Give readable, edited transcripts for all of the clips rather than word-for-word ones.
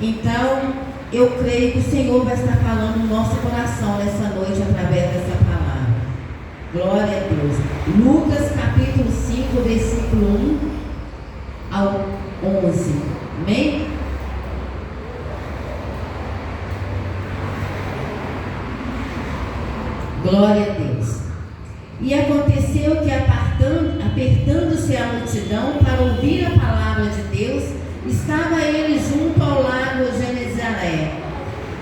Então, eu creio que o Senhor vai estar falando no nosso coração nessa noite através dessa palavra. Glória a Deus. Lucas capítulo 5, versículo 1 ao 11. Amém? Glória a Deus. E aconteceu que, apertando-se a multidão para ouvir a palavra de Deus, estava ele junto ao lago Genezaré,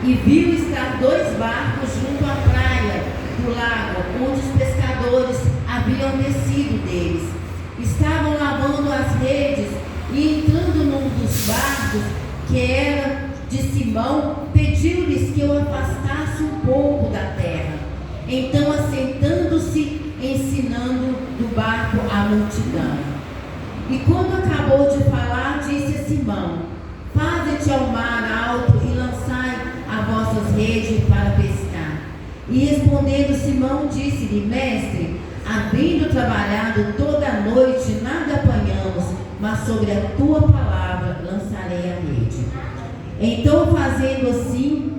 e viu estar 2 barcos junto à praia do lago, onde os pescadores haviam descido deles. Estavam lavando as redes, e entrando num dos barcos, que era de Simão, pediu-lhes que o afastasse um pouco da terra. Então, assentando-se, ensinando do barco a multidão. E quando acabou de falar, disse a Simão: faze-te ao mar alto e lançai as vossas redes para pescar. E respondendo Simão, disse-lhe: mestre, havendo trabalhado toda a noite, nada apanhamos, mas sobre a tua palavra lançarei a rede. Então, fazendo assim,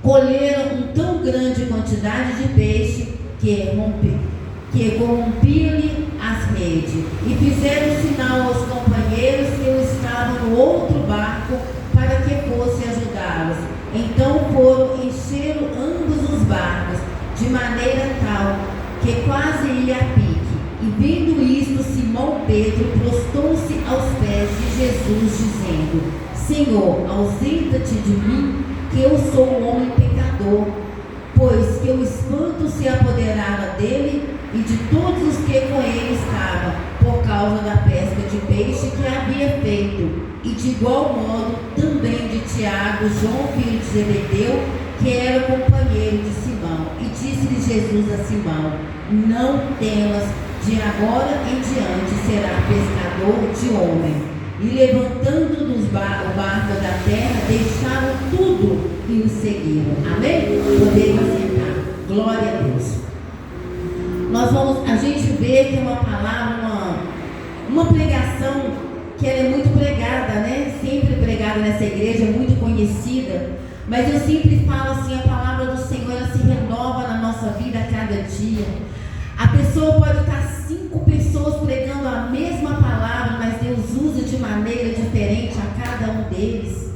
colheram uma tão grande quantidade de peixe que rompia-lhe as redes, e fizeram sinal aos companheiros que estavam no outro barco para que fosse ajudá-los. Então foram, encheram ambos os barcos, de maneira tal que quase ia a pique. E vendo isto, Simão Pedro prostou-se aos pés de Jesus, dizendo: Senhor, ausenta-te de mim, que eu sou um homem pecador. Pois que o espanto se apoderara dele e de todos os que com ele estavam, por causa da pesca de peixe que havia feito. E de igual modo também de Tiago, João, filho de Zebedeu, que era companheiro de Simão. E disse-lhe Jesus a Simão: não temas, de agora em diante será pescador de homem. E levantando o barco da terra, deixaram tudo e o seguiram. Amém? Podemos sentar. Glória a Deus. A gente vê que é uma palavra, uma pregação que ela é muito pregada, né? Sempre pregada nessa igreja, muito conhecida. Mas eu sempre falo assim, a palavra do Senhor, ela se renova na nossa vida a cada dia. A pessoa pode estar 5 pessoas pregando a mesma palavra, mas Deus usa de maneira diferente a cada um deles.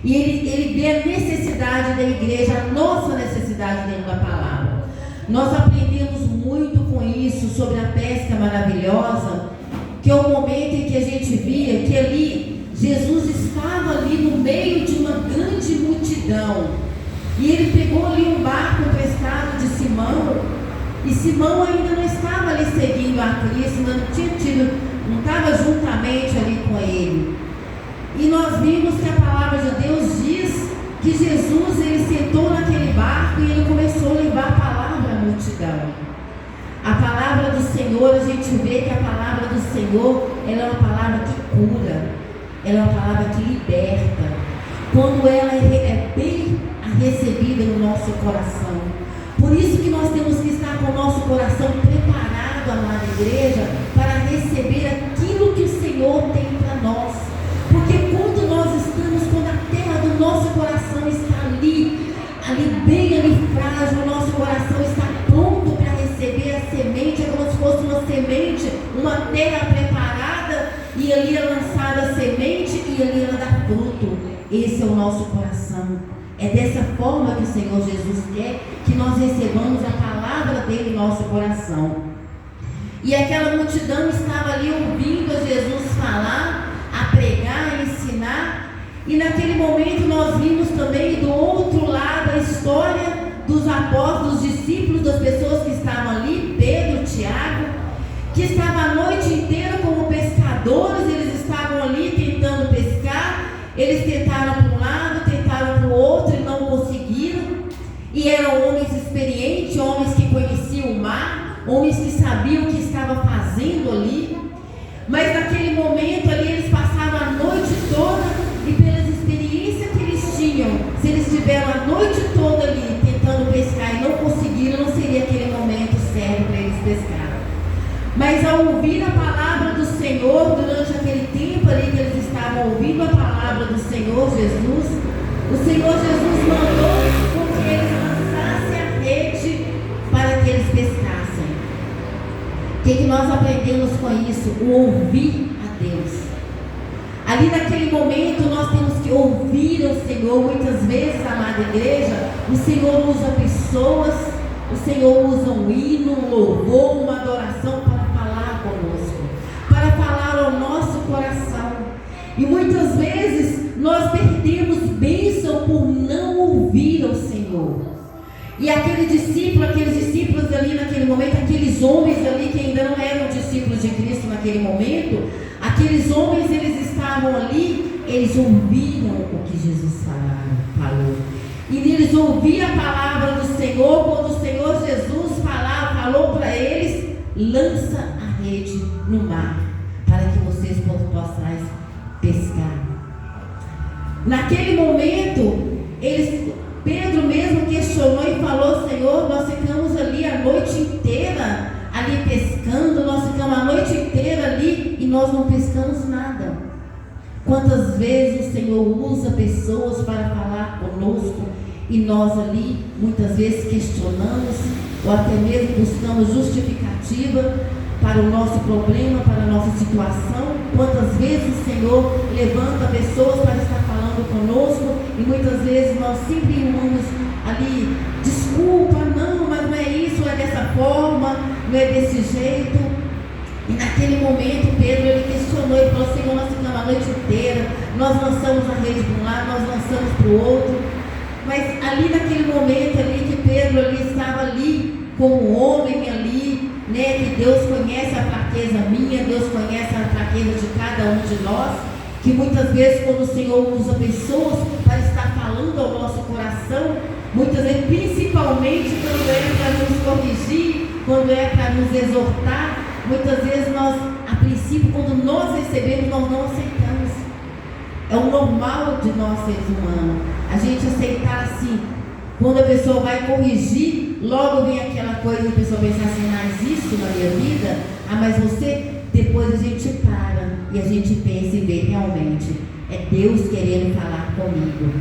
E ele vê a necessidade da igreja, a nossa necessidade dentro da palavra. Nós aprendemos muito com isso sobre a pesca maravilhosa, que é o momento em que a gente via que ali Jesus estava ali no meio de uma grande multidão. E ele pegou ali um barco emprestado de Simão. E Simão ainda não estava ali seguindo a Cristo, não estava juntamente ali com ele. E nós vimos que a palavra de Deus diz que Jesus, ele sentou naquele barco e ele começou a levar a palavra à multidão. A palavra do Senhor, a gente vê que a palavra do Senhor, ela é uma palavra que cura, ela é uma palavra que liberta, quando ela é bem recebida no nosso coração. Por isso que nós temos que estar com o nosso coração preparado, amada igreja, para receber aquilo que o Senhor tem para nós. Porque quando a terra do nosso coração está ali bem ali frágil, o nosso coração está pronto para receber a semente, é como se fosse uma semente, uma terra preparada, e ali é lançada a semente e ali ela dá fruto. Esse é o nosso coração. É dessa forma que o Senhor Jesus quer que nós recebamos a palavra dele em nosso coração. E aquela multidão estava ali ouvindo a Jesus falar, a pregar, a ensinar. E naquele momento nós vimos também do outro lado a história dos apóstolos, dos discípulos, das pessoas que estavam ali, Pedro, Tiago, que estavam a noite inteira como pescadores. Eles estavam ali tentando pescar. Eles tentaram para um lado, tentaram para o outro e não conseguiram. E eram homens experientes, homens que conheciam o mar, homens que sabiam o que estavam fazendo ali. Mas naquele momento ali eles passavam a noite toda, e pelas experiências que eles tinham, se eles tiveram a noite toda ali tentando pescar e não conseguiram, não seria aquele momento certo para eles pescar. Mas ao ouvir a palavra do Senhor, durante aquele tempo ali que eles estavam ouvindo a palavra do Senhor Jesus, O Senhor Jesus mandou com que eles lançassem a rede para que eles pescassem. O que nós aprendemos com isso? O ouvir a Deus. Ali naquele momento nós temos que ouvir o Senhor. Muitas vezes, amada igreja, o Senhor usa pessoas, o Senhor usa um hino, um louvor, uma adoração para falar conosco, para falar ao nosso coração. E muitas vezes nós perdemos bênção por não ouvir o Senhor. E aqueles discípulos ali naquele momento, aqueles homens ali que ainda não eram discípulos de Cristo naquele momento, aqueles homens, eles estavam ali, eles ouviram o que Jesus falou. E eles ouviam a palavra do Senhor, quando o Senhor Jesus falou para eles: lança a rede no mar, para que vocês possam pescar. Naquele momento, Pedro mesmo questionou e falou: Senhor, nós ficamos ali a noite inteira ali pescando, nós ficamos a noite inteira ali e nós não pescamos nada. Quantas vezes o Senhor usa pessoas para falar conosco e nós ali muitas vezes questionamos ou até mesmo buscamos justificativa para o nosso problema, para a nossa situação. Quantas vezes o Senhor levanta pessoas para estar falando conosco e muitas vezes nós sempre vamos ali: desculpa, não, mas não é isso, é dessa forma, não é desse jeito. E naquele momento Pedro, ele questionou e falou: Senhor, nós ficamos a noite inteira, nós lançamos a rede para um lado, nós lançamos para o outro. Mas ali naquele momento ali que Pedro ali estava ali como homem ali, né, que Deus conhece a fraqueza minha, Deus conhece a fraqueza de cada um de nós, que muitas vezes quando o Senhor usa pessoas para estar falando ao nosso coração, muitas vezes, principalmente quando é para nos corrigir, quando é para nos exortar, muitas vezes nós, a princípio, quando nós recebemos, nós não aceitamos. É o normal de nós seres humanos, a gente aceitar assim. Quando a pessoa vai corrigir, logo vem aquela coisa, a pessoa pensa assim: mas isso na minha vida? Ah, mas você? Depois a gente para e a gente pensa e vê, realmente é Deus querendo falar comigo.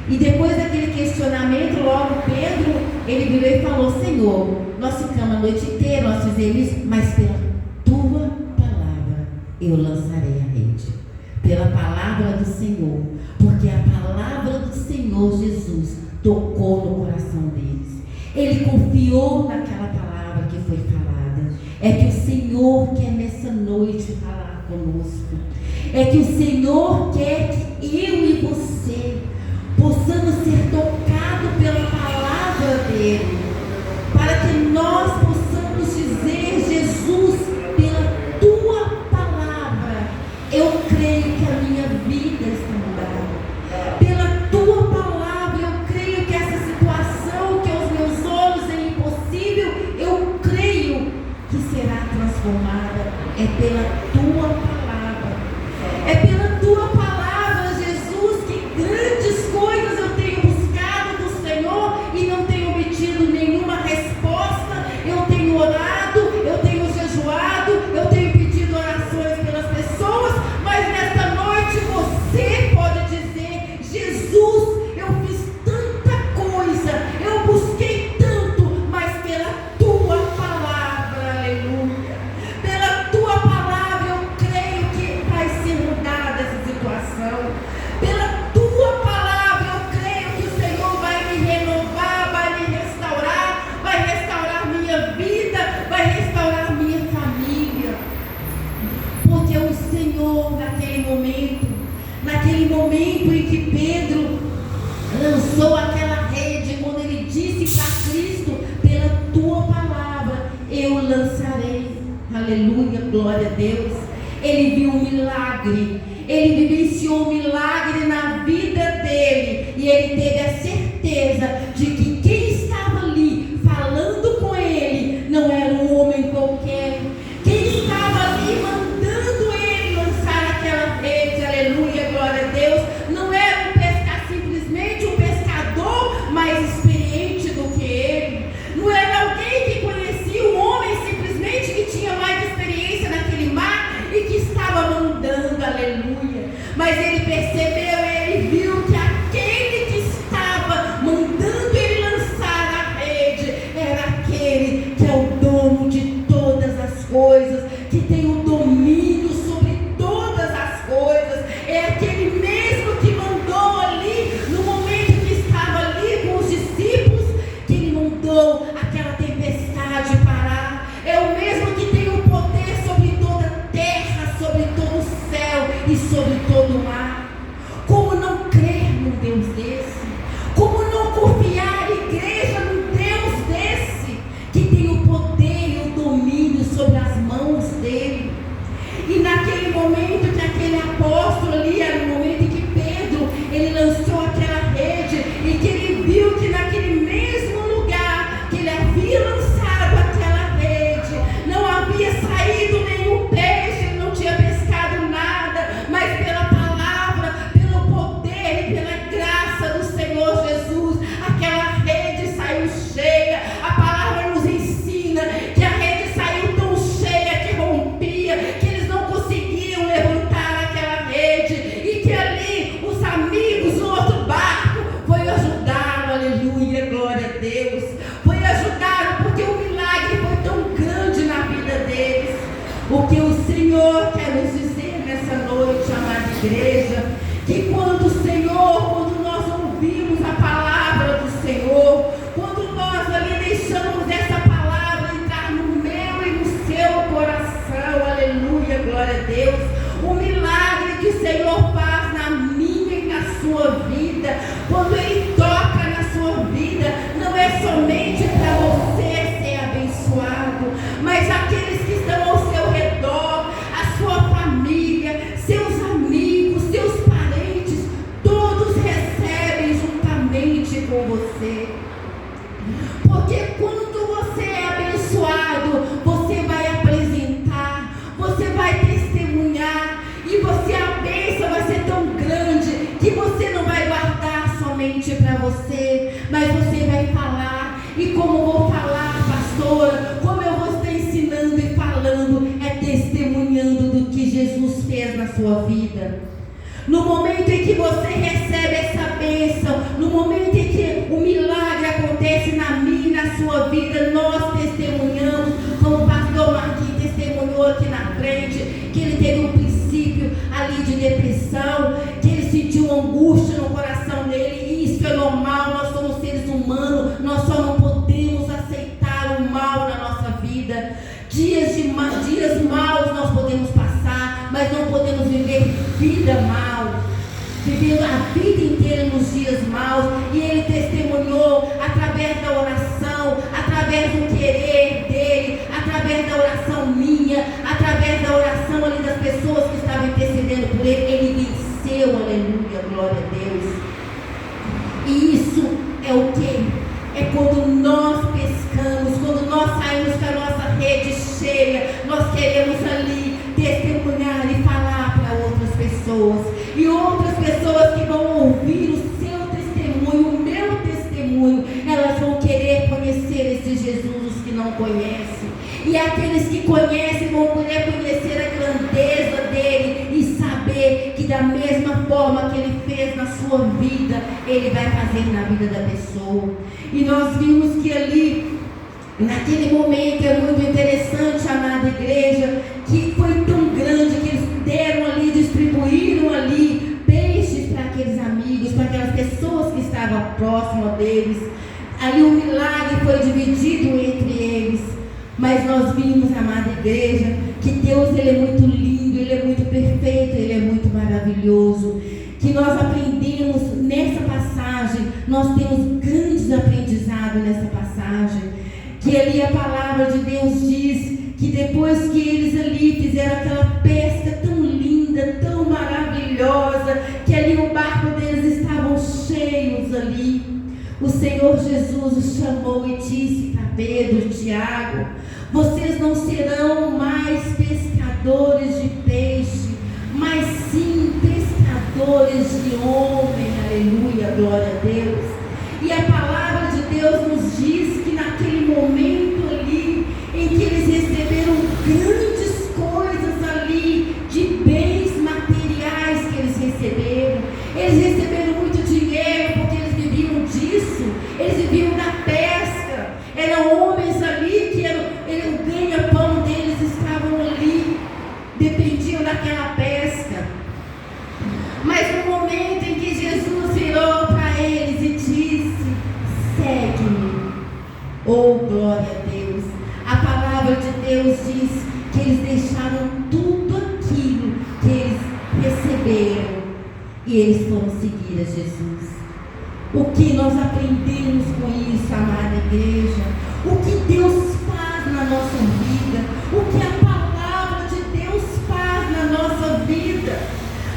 E depois daquele questionamento, logo Pedro, ele virou e falou: Senhor, nós ficamos a noite inteira, nós fizemos isso, mas pela tua palavra eu lançarei a rede. Pela palavra do Senhor, porque a palavra do Senhor Jesus tocou no coração deles. Ele confiou naquela palavra que foi falada. É que o Senhor quer nessa noite falar conosco. É que o Senhor quer que eu e você possamos ser tocados pela palavra dele, para que nós possamos dizer: Jesus, pela tua palavra eu creio que a minha vida está mudada. Pela tua palavra eu creio que essa situação que aos meus olhos é impossível, eu creio que será transformada. É pela tua palavra. É pela tua palavra, Jesus, que grandes coisas eu tenho buscado do Senhor e não tenho obtido nenhuma resposta. Eu tenho orado, eu tenho jejuado, eu tenho pedido orações pelas pessoas, mas nesta noite você pode dizer: Jesus, eu fiz tanta coisa, eu busquei tanto, mas pela tua palavra, aleluia, pela tua palavra eu creio que vai ser mudada essa situação. Pela tua palavra eu creio que o Senhor vai me renovar, vai me restaurar, vai restaurar minha vida, vai restaurar minha família. Porque o Senhor, naquele momento em que Pedro lançou aquela rede, quando ele disse para Cristo: pela tua palavra eu lançarei, aleluia, glória a Deus, ele viu um milagre, ele vivenciou um milagre na vida dele, e ele teve a certeza de que quem estava ali falando com ele não era um homem qualquer. Quem estava ali mandando ele lançar aquela rede, aleluia, glória a Deus, não era simplesmente um pescador mais experiente do que ele, não era alguém que conhecia o homem simplesmente que tinha mais experiência naquele mar e que estava mandando, aleluia, mas ele percebeu, ele viu que aquele que glória a Deus. O milagre que o Senhor faz na minha e na sua vida, quando Ele toca na sua vida, não é somente para você ser abençoado, mas aqueles que estão ao seu redor, a sua família, seus amigos, seus parentes, todos recebem juntamente com você. Porque quando você é abençoado, você vai apresentar, você vai testemunhar, e a bênção vai ser tão grande que você não vai guardar somente para você, mas você vai falar. E como vou falar, pastora, como eu vou estar ensinando e falando, é testemunhando do que Jesus fez na sua vida. No momento em que você recebe essa bênção, no momento em que o milagre acontece na minha e na sua vida, nós testemunhamos, como o pastor Marquinhos testemunhou aqui na frente, que ele teve um princípio ali de depressão, que ele sentiu uma angústia no coração dele, e isso é normal, nós somos seres humanos, nós só não podemos aceitar o mal na nossa vida. Dias maus nós podemos passar, mas não podemos viver vida mal, vivendo a vida inteira nos dias maus. E ele testemunhou através da oração, através do querer dele, através da oração minha, através da oração ali das pessoas que estavam intercedendo por ele. Ele venceu, aleluia, glória a Deus. E isso é o que? É quando nós pescamos, quando nós saímos com a nossa rede cheia, nós queremos ali testemunhar e falar para outras pessoas. E outras pessoas que vão ouvir o seu testemunho, o meu testemunho, elas vão querer conhecer esse Jesus, os que não conhecem. E aqueles que conhecem vão poder conhecer a grandeza dele e saber que da mesma forma que ele fez na sua vida, ele vai fazer na vida da pessoa. E nós vimos que ali, naquele momento, é muito interessante, amada igreja, que foi tão grande que eles deram ali, distribuíram ali peixes para aqueles amigos, para aquelas pessoas que estavam próximas deles. Ali o milagre foi dividido entre eles. Mas nós vimos, amada igreja, que Deus, ele é muito lindo, ele é muito perfeito, ele é muito maravilhoso. Que nós aprendemos nessa passagem, nós temos grandes aprendizados nessa passagem. Que ali a palavra de Deus diz que depois que eles ali fizeram aquela pesca tão linda, tão maravilhosa, que ali o barco deles estavam cheios ali, o Senhor Jesus os chamou e disse para Pedro, Tiago: vocês não serão mais pescadores de peixe, mas sim pescadores de homem. Aleluia, glória a Deus. E a palavra de Deus nos diz que naquele momento ali, em que eles receberam grandes coisas ali, de bens materiais que eles receberam muito dinheiro, porque eles viviam disso, eles viviam da pesca, eram homens ali que o ganha-pão deles estavam ali, dependiam daquela pesca. Mas no momento em que Jesus virou para eles e disse: segue-me, oh glória a Deus, a palavra de Deus diz que eles deixaram tudo aquilo que eles receberam e eles foram seguir a Jesus. O que nós aprendemos com isso, amada igreja? O que Deus faz na nossa vida? O que a palavra de Deus faz na nossa vida?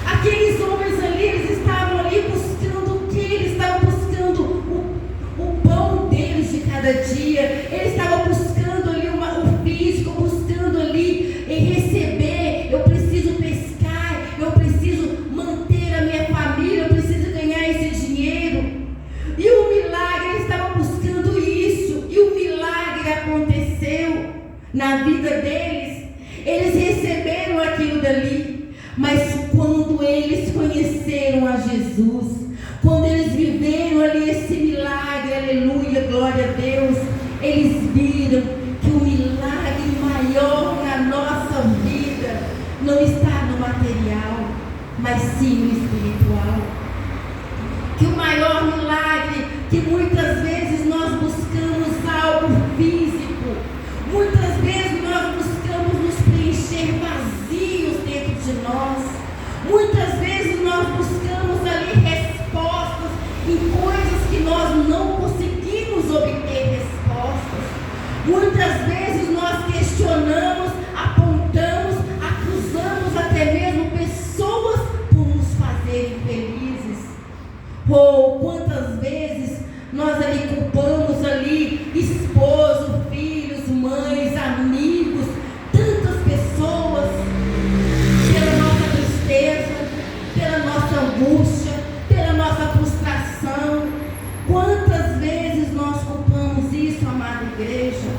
Aqueles homens ali, eles estavam ali buscando o que? Eles estavam buscando o pão deles de cada dia. Eles estavam buscando ali o físico, buscando ali em receber. Eu preciso pescar, eu preciso manter a minha família, eu preciso ganhar esse dinheiro. E o milagre, eles estavam buscando isso, e o milagre aconteceu na vida deles. Eles receberam aquilo dali, mas quando eles conheceram a Jesus, quando eles viveram ali esse milagre, aleluia, glória a Deus, eles viram que o milagre maior na nossa vida não está no material, mas sim no espiritual. Que o maior milagre, que muitas vezes nós buscamos algo físico, muitas vezes nós buscamos nos preencher vazios dentro de nós. Muitas vezes nós buscamos ali respostas em coisas que nós não conseguimos obter respostas. Muitas vezes nós questionamos, apontamos, acusamos até mesmo pessoas por nos fazerem felizes. Ou quantas vezes nós ali culpamos ali esposo, filhos, mães, amigos, tantas pessoas pela nossa tristeza, pela nossa angústia, pela nossa frustração. Quantas vezes nós culpamos isso, amada igreja?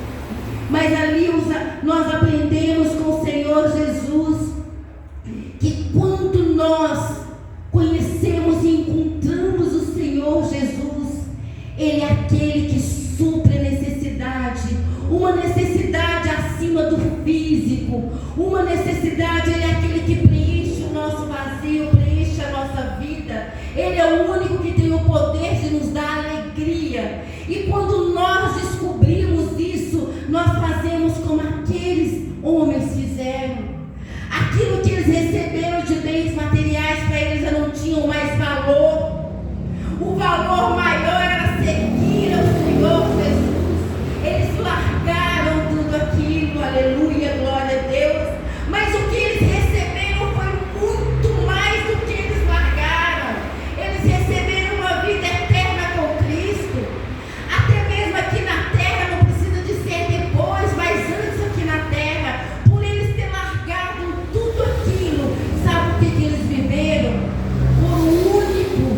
Mas ali nós aprendemos com o Senhor Jesus que quando nós conhecemos e encontramos o Senhor Jesus, Ele é aquele que supre a necessidade, uma necessidade acima do físico, uma necessidade. Ele é aquele que preenche o nosso vazio, preenche a nossa vida. Ele é o único que tem o poder de nos dar alegria. E quando nós descobrimos isso, nós fazemos como aqueles homens fizeram. Aquilo que eles receberam de bens materiais, para eles já não tinham mais valor. O valor maior era seguir ao Senhor Jesus. Eles largaram tudo aquilo, aleluia, glória a Deus. Mas o que eles receberam foi muito mais do que eles largaram. Eles receberam uma vida eterna com Cristo. Até mesmo aqui na terra, não precisa de ser depois, mas antes aqui na terra, por eles ter largado tudo aquilo, sabe o que eles viveram? Foram único,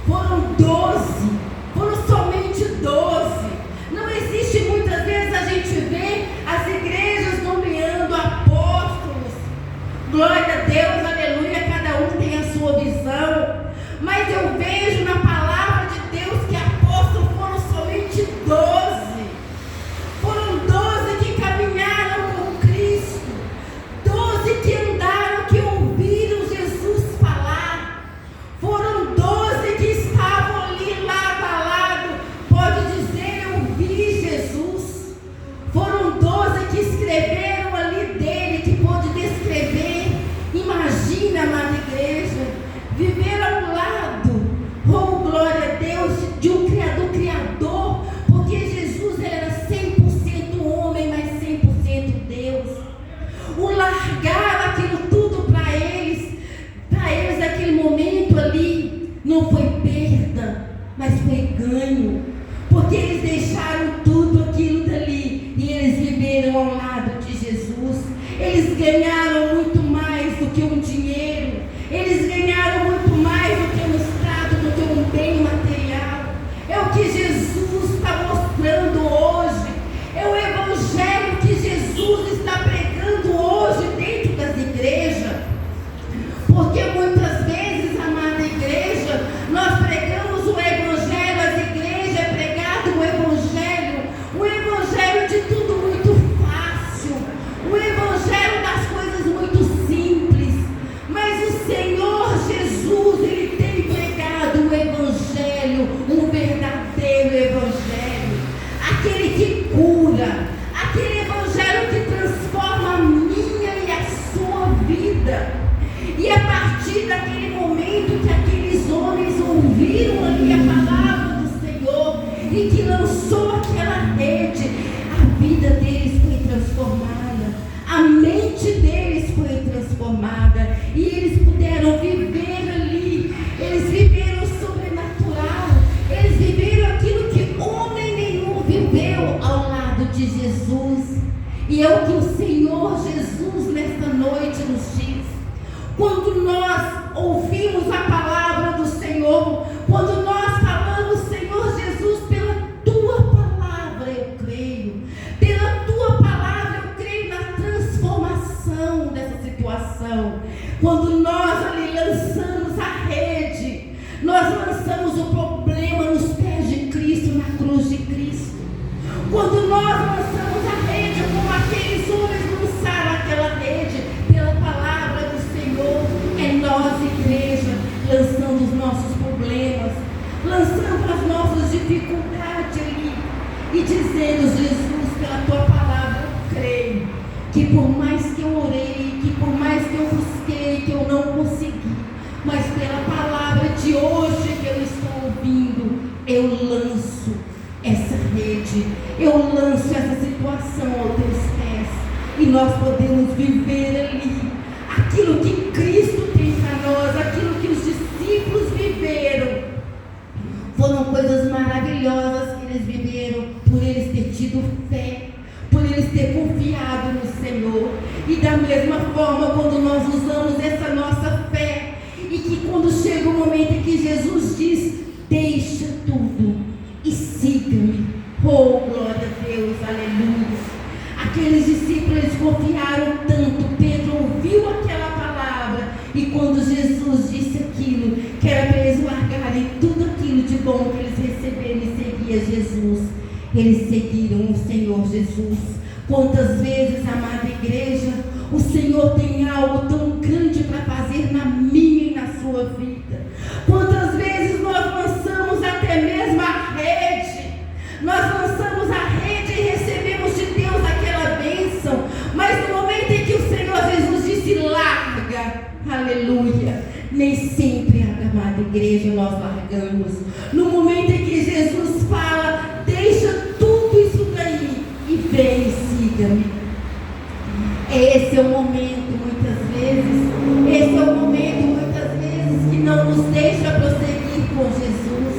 foram 12, foram somente 12. Não existe, muitas vezes a gente vê as igrejas nomeando apóstolos, glória a Deus, aleluia, cada um tem a sua visão, mas eu vejo na palavra de Deus que apóstolos foram somente 12. Foram 12 que caminharam com Cristo, 12 que andaram, que ouviram Jesus falar. Foram 12 que estavam ali lado a lado, pode dizer, eu vi Jesus. Foram 12 que escreveram ali dele, que pôde descrever. Imagina, amada igreja, viver ao lado, oh glória a Deus, de um Criador, porque Jesus era 100% homem, mas 100% Deus. O largar aquilo tudo para eles naquele momento ali, não foi perda, mas foi ganho, porque eles deixaram tudo aquilo dali e eles viveram ao lado de Jesus. Eles ganharam muito mais do que um dinheiro, eles ganharam muito mais do que um estado, do que um bem material. É o que Jesus está mostrando hoje, é o evangelho que Jesus está pregando hoje dentro das igrejas. Porque muitas vezes, amada igreja, nós pregamos o evangelho, as igrejas é pregado o evangelho de tudo muito fácil, o evangelho das coisas muito simples. Mas o Senhor Jesus, Ele tem pregado o evangelho, um verdadeiro evangelho, aquele que cura, aquele evangelho que transforma a minha e a sua vida. E a partir daquele momento que aqueles homens ouviram ali a palavra do Senhor e que lançou aquela rede, a vida deles foi transformada, a mente deles foi transformada e eles puderam viver ali. Eles viveram o sobrenatural, eles viveram aquilo que homem nenhum viveu ao lado de Jesus. E é o que o Senhor Jesus nesta noite nos diz. Quando nós ouvimos a palavra do Senhor, quando nós falamos, Senhor Jesus, pela Tua palavra eu creio, pela Tua palavra eu creio na transformação dessa situação. Quando nós ali lançamos a rede, nós lançamos o problema nos pés de Cristo, na cruz de Cristo. Quando nós lançamos a rede, como aqueles homens lançaram aquela rede, pela palavra do Senhor, é nós, igreja, lançando os nossos problemas, lançando as nossas dificuldades ali e dizendo, Jesus, pela Tua palavra eu creio que por mais que eu orei, que por mais que eu busquei, eu lanço essa situação aos teus pés, e nós podemos viver ali aquilo que Cristo tem para nós, aquilo que os discípulos viveram. Foram coisas maravilhosas que eles viveram, por eles ter tido fé, por eles ter confiado no Senhor. E da mesma forma, quando nós usamos essa nossa fé, e que quando chega o momento em que Jesus diz: deixa tudo e siga-me. Oh, glória a Deus, aleluia. Aqueles discípulos, eles confiaram tanto. Pedro ouviu aquela palavra, e quando Jesus disse aquilo, que era para eles largarem tudo aquilo de bom que eles receberam e seguir Jesus, eles seguiram o Senhor Jesus. Quantas vezes, amada igreja, o Senhor tem algo tão grande para fazer na minha e na sua vida. Quantas vezes nós lançamos até mesmo a rede, nós lançamos a rede e recebemos de Deus aquela bênção, mas no momento em que o Senhor Jesus disse: larga, aleluia, nem sempre, amada igreja, nós largamos. No momento em que Jesus fala: deixa tudo isso daí e vem e siga-me. Esse é o momento, muitas vezes, que não nos deixa prosseguir com Jesus.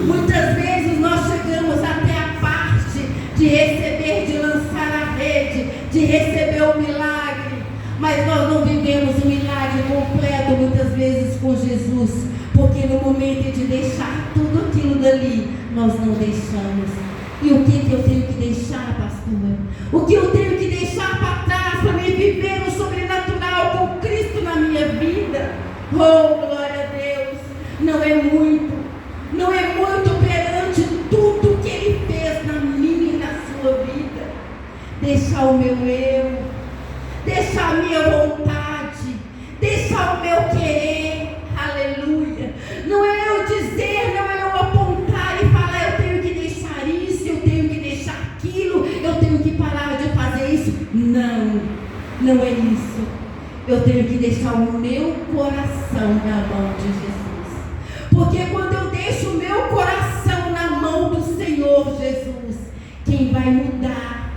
Muitas vezes nós chegamos até a parte de receber, de lançar a rede, de receber o milagre, mas nós não vivemos o milagre completo muitas vezes com Jesus, porque no momento de deixar tudo aquilo dali, nós não deixamos. E o que eu tenho que deixar, pastor? O que eu tenho que deixar para trás para me viver o sobrenatural com Cristo na minha vida? Oh, glória a Deus! Não é muito perante tudo que Ele fez na minha e na sua vida. Deixar o meu eu, deixar a minha vontade, deixar o meu querer, aleluia. Não é eu dizer, não é eu apontar e falar: eu tenho que deixar isso, eu tenho que deixar aquilo, eu tenho que parar de fazer isso. Não é isso. Eu tenho que deixar o meu coração na mão de Jesus, porque quando eu deixo o meu coração na mão do Senhor Jesus, quem vai mudar,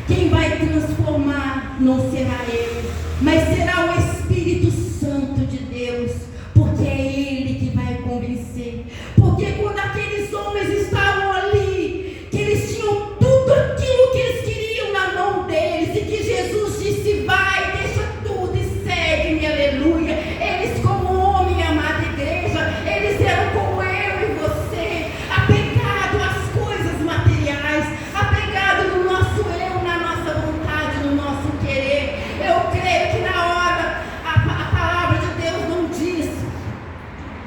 quem vai transformar não será eu, mas será o Espírito Santo de Deus, porque é Ele que vai convencer. Porque quando aqueles homens estavam ali, que eles tinham tudo aquilo que eles queriam na mão deles, e que Jesus disse: vai, deixa tudo e segue-me, aleluia. Eles, como homem, amada igreja, eles eram como eu e você, apegado às coisas materiais, apegado no nosso eu, na nossa vontade, no nosso querer. Eu creio que na hora a palavra de Deus não diz,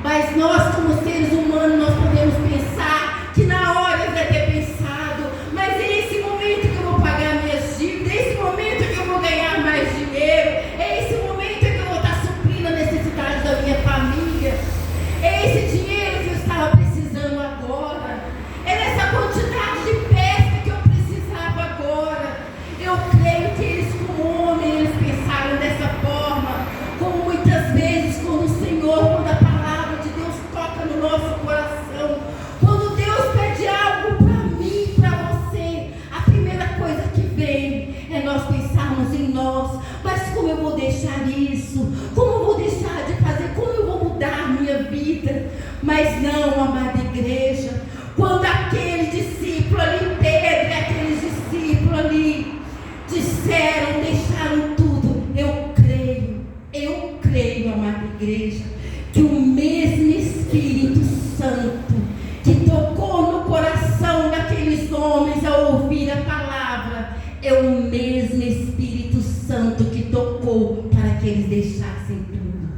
mas nós, como seres humanos, nós podemos pensar que na hora ele deve ter pensado: mas é esse momento que eu vou pagar minhas dívidas, é esse momento que eu vou ganhar mais dinheiro, é esse momento que eu vou estar suprindo a necessidade da minha família, é esse dinheiro que eu estava precisando agora, é nessa quantidade de pesca que eu precisava agora. Eu creio que eles, como homens, eles pensaram dessa forma, como muitas vezes quando o Senhor, quando a palavra de Deus toca no nosso coração, quando Deus pede algo para mim, para você, a primeira coisa que vem é nós pensarmos em nós: mas como eu vou deixar isso? Como eu vou deixar de fazer? Como eu vou mudar a minha vida? Mas não, amada igreja, quando aquele discípulo ali, Pedro e aqueles discípulos ali disseram, deixaram tudo, eu creio, amada igreja, que o mesmo Espírito Santo que tocou no coração daqueles homens ao ouvir a palavra, é o mesmo Espírito Santo que tocou para que eles deixassem tudo.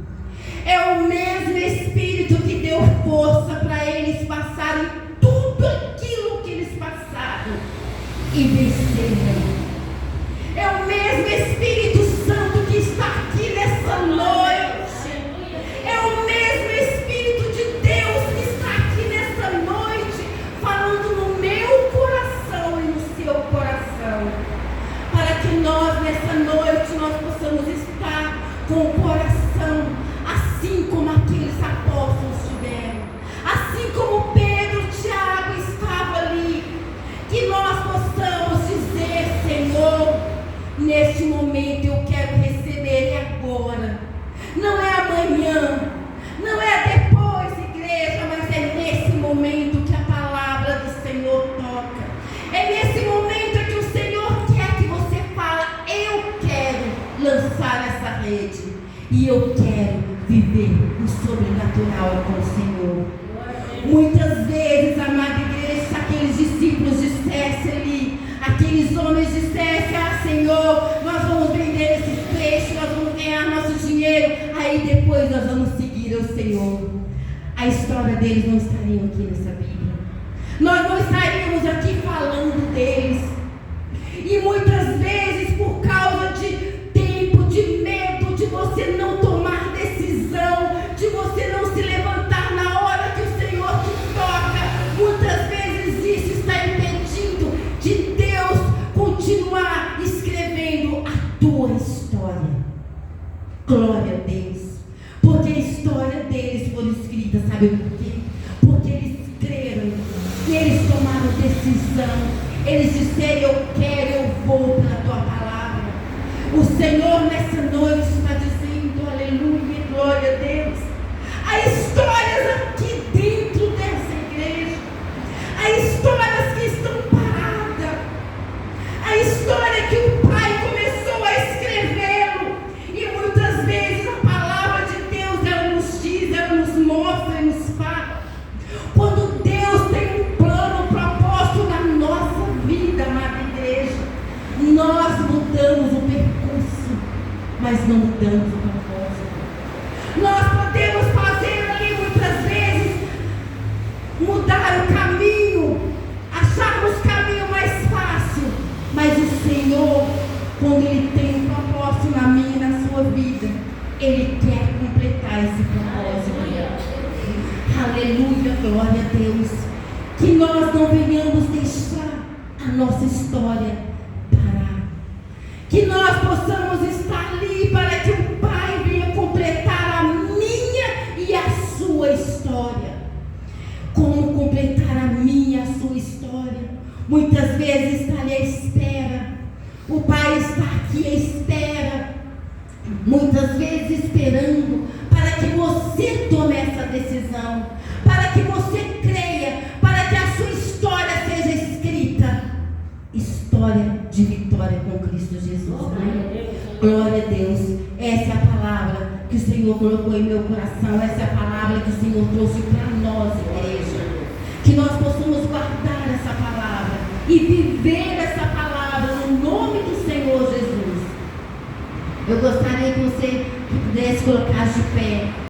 É o mesmo Espírito que deu força para eles passarem tudo aquilo que eles passaram e venceram. É o mesmo Espírito Santo que está aqui nessa noite. É o mesmo Espírito de Deus que está aqui nessa noite, falando no meu coração e no seu coração, para que nós nessa noite nós possamos estar com o coração assim como aqueles apóstolos tiveram, assim como Pedro, Tiago estava ali, que nós possamos E eu quero viver o sobrenatural com o Senhor. Muitas vezes, amada igreja, se aqueles discípulos dissessem ali, aqueles homens dissessem: ah, Senhor, nós vamos vender esses peixes, nós vamos ganhar nosso dinheiro, aí depois nós vamos seguir o Senhor. A história deles não estaria aqui nessa Bíblia. Nós não estaríamos aqui falando deles. E muitas vezes, por causa de tempo, de medo, de você não tomar decisão, de você não se levantar na hora que o Senhor te toca, muitas vezes isso está impedindo de Deus continuar escrevendo a tua história. Glória a Deus. Porque a história deles foi escrita, sabe por quê? Porque eles creram e eles tomaram decisão. Eles disseram: eu quero, eu vou pela tua palavra. O Senhor nessa noite está dizendo: aleluia, glória a Deus. Há histórias aqui dentro dessa igreja. Há histórias que estão paradas. A história que o Pai começou a escrevê-lo. E muitas vezes a palavra de Deus, ela nos diz, ela nos mostra e nos fala. Quando Deus tem um plano, um propósito na nossa vida, amada igreja, nós mudamos o percurso, mas não mudamos o propósito. Nós podemos fazer ali muitas vezes, mudar o caminho, acharmos o caminho mais fácil, mas o Senhor, quando Ele tem um propósito na minha e na sua vida, Ele quer completar esse propósito. Aleluia, glória a Deus. Que nós não venhamos deixar a nossa história parar. Que nós possamos estar ali para que o Pai venha completar a minha e a sua história. Como completar a minha e a sua história? Muitas vezes está ali à espera. O Pai está aqui à espera. Muitas vezes esperando para que você tome essa decisão, para que você creia, para que a sua história seja escrita. História de vitória com Cristo Jesus. Glória a Deus. Essa é a palavra que o Senhor colocou em meu coração. Essa é a palavra que o Senhor trouxe para nós, igreja. Que nós possamos guardar essa palavra e viver essa palavra no nome do Senhor Jesus. Eu gostaria que você pudesse colocar de pé.